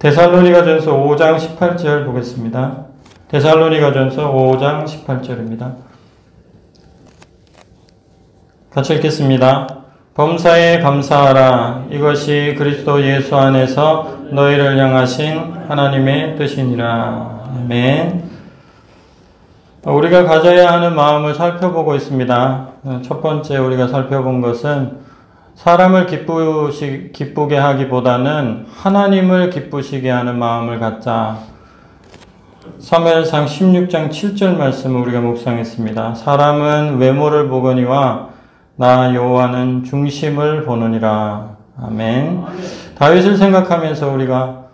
데살로니가전서 5장 18절 보겠습니다. 데살로니가전서 5장 18절입니다. 같이 읽겠습니다. 범사에 감사하라. 이것이 그리스도 예수 안에서 너희를 향하신 하나님의 뜻이니라. 아멘. 우리가 가져야 하는 마음을 살펴보고 있습니다. 첫 번째 우리가 살펴본 것은 사람을 기쁘게 하기보다는 하나님을 기쁘시게 하는 마음을 갖자. 사무엘상 16장 7절 말씀을 우리가 묵상했습니다. 사람은 외모를 보거니와 나 여호와는 중심을 보느니라. 아멘. 다윗을 생각하면서 우리가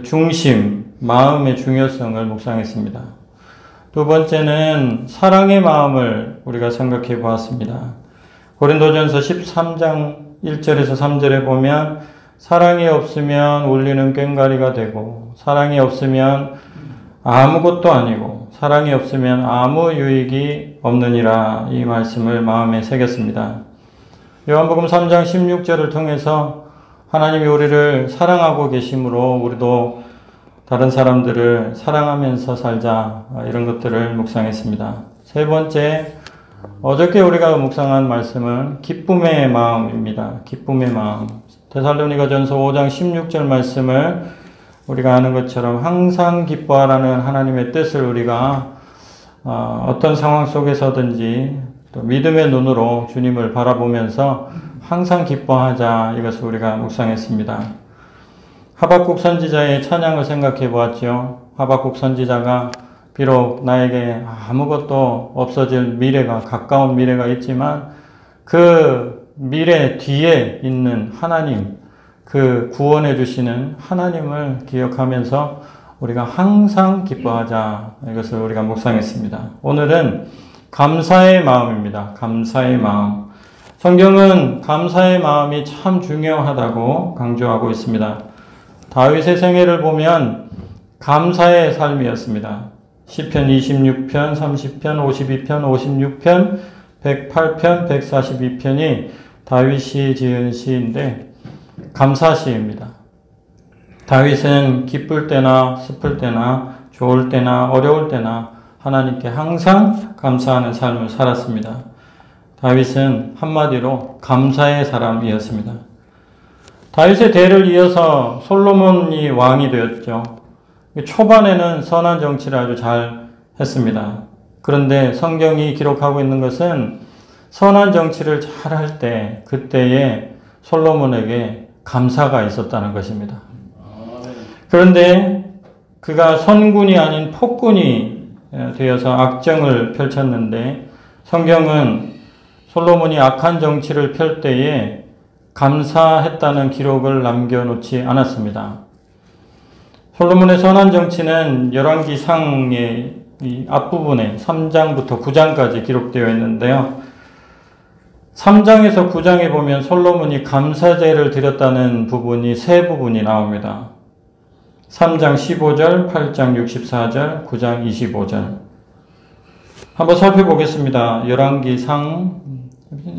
중심, 마음의 중요성을 묵상했습니다. 두 번째는 사랑의 마음을 우리가 생각해 보았습니다. 고린도전서 13장 1절에서 3절에 보면 사랑이 없으면 울리는 꽹과리가 되고 사랑이 없으면 아무것도 아니고 사랑이 없으면 아무 유익이 없느니라. 이 말씀을 마음에 새겼습니다. 요한복음 3장 16절을 통해서 하나님이 우리를 사랑하고 계심으로 우리도 다른 사람들을 사랑하면서 살자, 이런 것들을 묵상했습니다. 세 번째, 어저께 우리가 묵상한 말씀은 기쁨의 마음입니다. 기쁨의 마음. 데살로니가전서 5장 16절 말씀을 우리가 아는 것처럼 항상 기뻐하라는 하나님의 뜻을 우리가 어떤 상황 속에서든지 또 믿음의 눈으로 주님을 바라보면서 항상 기뻐하자, 이것을 우리가 묵상했습니다. 하박국 선지자의 찬양을 생각해 보았죠. 하박국 선지자가 비록 나에게 아무것도 없어질 미래가, 가까운 미래가 있지만 그 미래 뒤에 있는 하나님, 그 구원해 주시는 하나님을 기억하면서 우리가 항상 기뻐하자, 이것을 우리가 묵상했습니다. 오늘은 감사의 마음입니다. 감사의 마음. 성경은 감사의 마음이 참 중요하다고 강조하고 있습니다. 다윗의 생애를 보면 감사의 삶이었습니다. 시편 26편, 30편, 52편, 56편, 108편, 142편이 다윗이 지은 시인데 감사시입니다. 다윗은 기쁠 때나 슬플 때나 좋을 때나 어려울 때나 하나님께 항상 감사하는 삶을 살았습니다. 다윗은 한마디로 감사의 사람이었습니다. 다윗의 대를 이어서 솔로몬이 왕이 되었죠. 초반에는 선한 정치를 아주 잘 했습니다. 그런데 성경이 기록하고 있는 것은 선한 정치를 잘 할 때, 그때에 솔로몬에게 감사가 있었다는 것입니다. 그런데 그가 선군이 아닌 폭군이 되어서 악정을 펼쳤는데 성경은 솔로몬이 악한 정치를 펼 때에 감사했다는 기록을 남겨놓지 않았습니다. 솔로몬의 선한 정치는 열왕기상의 이 앞부분에 3장부터 9장까지 기록되어 있는데요. 3장에서 9장에 보면 솔로몬이 감사제를 드렸다는 부분이 세 부분이 나옵니다. 3장 15절, 8장 64절, 9장 25절. 한번 살펴보겠습니다. 열왕기상,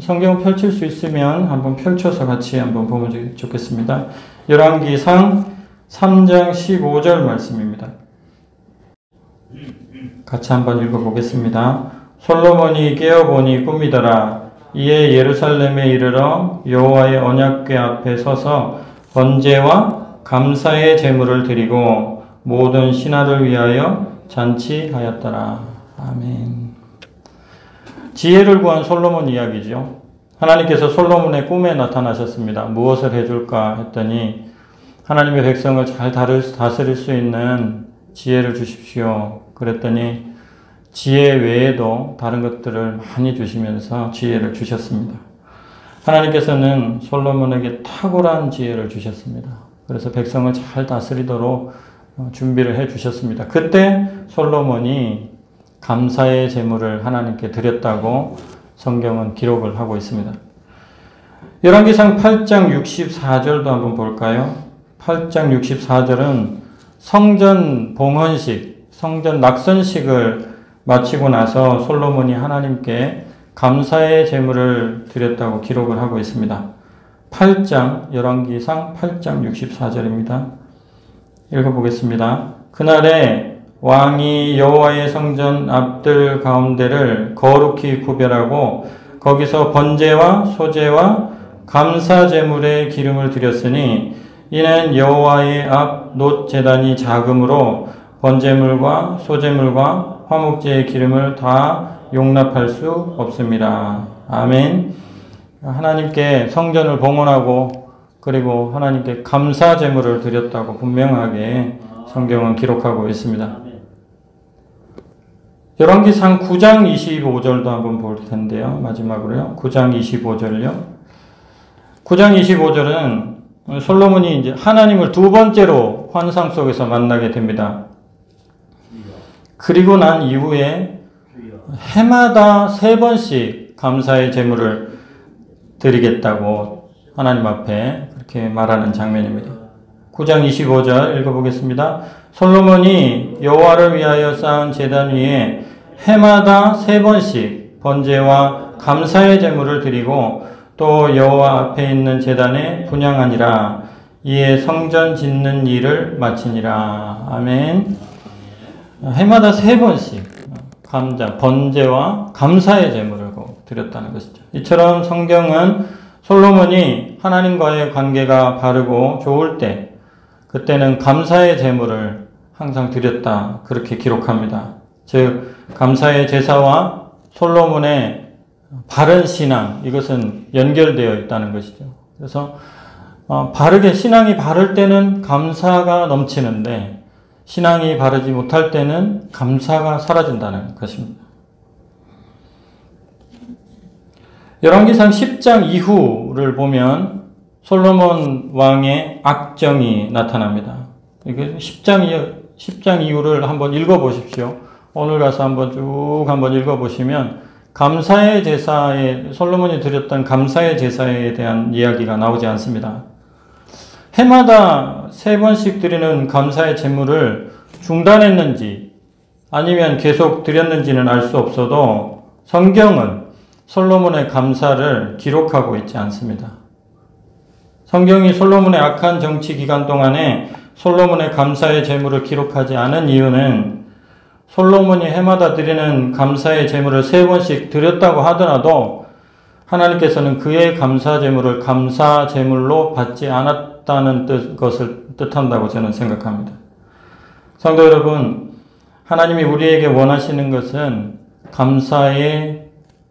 성경 펼칠 수 있으면 한번 펼쳐서 같이 한번 보면 좋겠습니다. 열왕기상 3장 15절 말씀입니다. 같이 한번 읽어보겠습니다. 솔로몬이 깨어보니 꿈이더라. 이에 예루살렘에 이르러 여호와의 언약궤 앞에 서서 번제와 감사의 제물을 드리고 모든 신하를 위하여 잔치하였더라. 아멘. 지혜를 구한 솔로몬 이야기죠. 하나님께서 솔로몬의 꿈에 나타나셨습니다. 무엇을 해줄까 했더니 하나님의 백성을 잘 다스릴 수 있는 지혜를 주십시오. 그랬더니 지혜 외에도 다른 것들을 많이 주시면서 지혜를 주셨습니다. 하나님께서는 솔로몬에게 탁월한 지혜를 주셨습니다. 그래서 백성을 잘 다스리도록 준비를 해 주셨습니다. 그때 솔로몬이 감사의 제물을 하나님께 드렸다고 성경은 기록을 하고 있습니다. 열왕기상 8장 64절도 한번 볼까요? 8장 64절은 성전 봉헌식, 성전 낙선식을 마치고 나서 솔로몬이 하나님께 감사의 제물을 드렸다고 기록을 하고 있습니다. 8장, 열왕기상 8장 64절입니다. 읽어보겠습니다. 그날에 왕이 여호와의 성전 앞들 가운데를 거룩히 구별하고 거기서 번제와 소제와 감사 제물의 기름을 드렸으니 이는 여호와의 앞 놋 제단이 작으므로 번제물과 소제물과 화목제의 기름을 다 용납할 수 없습니다. 아멘. 하나님께 성전을 봉헌하고 그리고 하나님께 감사 제물을 드렸다고 분명하게 성경은 기록하고 있습니다. 열왕기상 9장 25절도 한번 볼 텐데요. 마지막으로요. 9장 25절요. 9장 25절은 솔로몬이 이제 하나님을 두 번째로 환상 속에서 만나게 됩니다. 그리고 난 이후에 해마다 3번씩 감사의 제물을 드리겠다고 하나님 앞에 그렇게 말하는 장면입니다. 9장 25절 읽어보겠습니다. 솔로몬이 여호와를 위하여 쌓은 제단 위에 해마다 3번씩 번제와 감사의 제물을 드리고 또 여호와 앞에 있는 제단에 분향하니라. 이에 성전 짓는 일을 마치니라. 아멘. 해마다 3번씩 번제와 감사의 제물을 드렸다는 것이죠. 이처럼 성경은 솔로몬이 하나님과의 관계가 바르고 좋을 때 그때는 감사의 제물을 항상 드렸다. 그렇게 기록합니다. 즉 감사의 제사와 솔로몬의 바른 신앙, 이것은 연결되어 있다는 것이죠. 그래서 바르게 신앙이 바를 때는 감사가 넘치는데 신앙이 바르지 못할 때는 감사가 사라진다는 것입니다. 열왕기상 10장 이후를 보면 솔로몬 왕의 악정이 나타납니다. 이게 10장 이후를 한번 읽어보십시오. 오늘 가서 한번 읽어보시면 감사의 제사에 솔로몬이 드렸던 감사의 제사에 대한 이야기가 나오지 않습니다. 해마다 3번씩 드리는 감사의 제물을 중단했는지 아니면 계속 드렸는지는 알 수 없어도 성경은 솔로몬의 감사를 기록하고 있지 않습니다. 성경이 솔로몬의 악한 정치 기간 동안에 솔로몬의 감사의 제물을 기록하지 않은 이유는 솔로몬이 해마다 드리는 감사의 제물을 3번씩 드렸다고 하더라도 하나님께서는 그의 감사 제물을 감사 제물로 받지 않았다는 것을 뜻한다고 저는 생각합니다. 성도 여러분, 하나님이 우리에게 원하시는 것은 감사의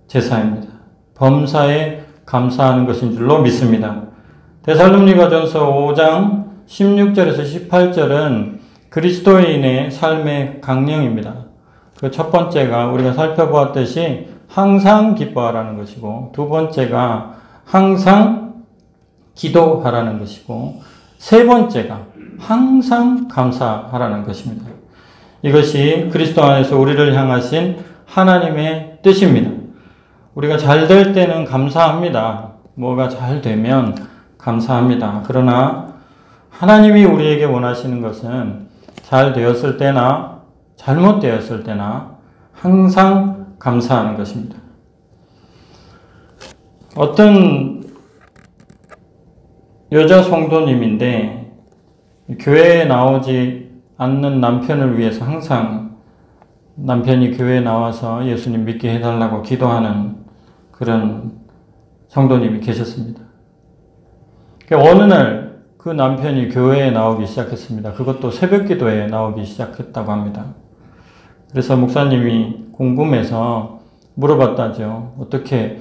제사입니다. 범사에 감사하는 것인 줄로 믿습니다. 데살로니가전서 5장 16절에서 18절은 그리스도인의 삶의 강령입니다. 그 첫 번째가 우리가 살펴보았듯이 항상 기뻐하라는 것이고, 두 번째가 항상 기도하라는 것이고, 세 번째가 항상 감사하라는 것입니다. 이것이 그리스도 안에서 우리를 향하신 하나님의 뜻입니다. 우리가 잘 될 때는 감사합니다. 뭐가 잘 되면 감사합니다. 그러나 하나님이 우리에게 원하시는 것은 잘 되었을 때나 잘못되었을 때나 항상 감사하는 것입니다. 어떤 여자 성도님인데 교회에 나오지 않는 남편을 위해서 항상 남편이 교회에 나와서 예수님 믿게 해달라고 기도하는 그런 성도님이 계셨습니다. 어느 날 그 남편이 교회에 나오기 시작했습니다. 그것도 새벽 기도에 나오기 시작했다고 합니다. 그래서 목사님이 궁금해서 물어봤다죠. 어떻게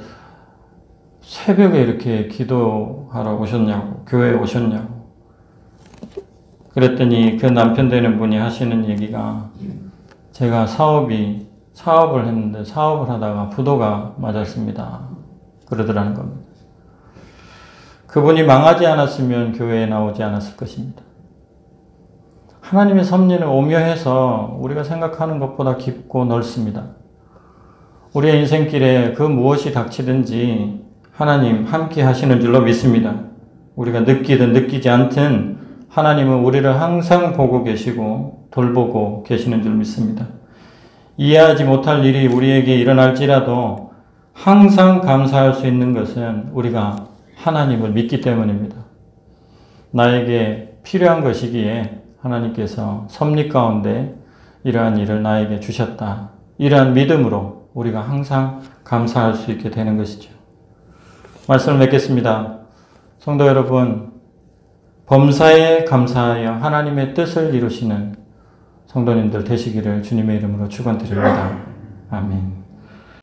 새벽에 이렇게 기도하러 오셨냐고, 교회에 오셨냐고. 그랬더니 그 남편 되는 분이 하시는 얘기가 제가 사업을 했는데 사업을 하다가 부도가 맞았습니다. 그러더라는 겁니다. 그분이 망하지 않았으면 교회에 나오지 않았을 것입니다. 하나님의 섭리는 오묘해서 우리가 생각하는 것보다 깊고 넓습니다. 우리의 인생길에 그 무엇이 닥치든지 하나님 함께 하시는 줄로 믿습니다. 우리가 느끼든 느끼지 않든 하나님은 우리를 항상 보고 계시고 돌보고 계시는 줄 믿습니다. 이해하지 못할 일이 우리에게 일어날지라도 항상 감사할 수 있는 것은 우리가 하나님을 믿기 때문입니다. 나에게 필요한 것이기에 하나님께서 섭리 가운데 이러한 일을 나에게 주셨다. 이러한 믿음으로 우리가 항상 감사할 수 있게 되는 것이죠. 말씀을 맺겠습니다. 성도 여러분, 범사에 감사하여 하나님의 뜻을 이루시는 성도님들 되시기를 주님의 이름으로 축원드립니다. 아멘.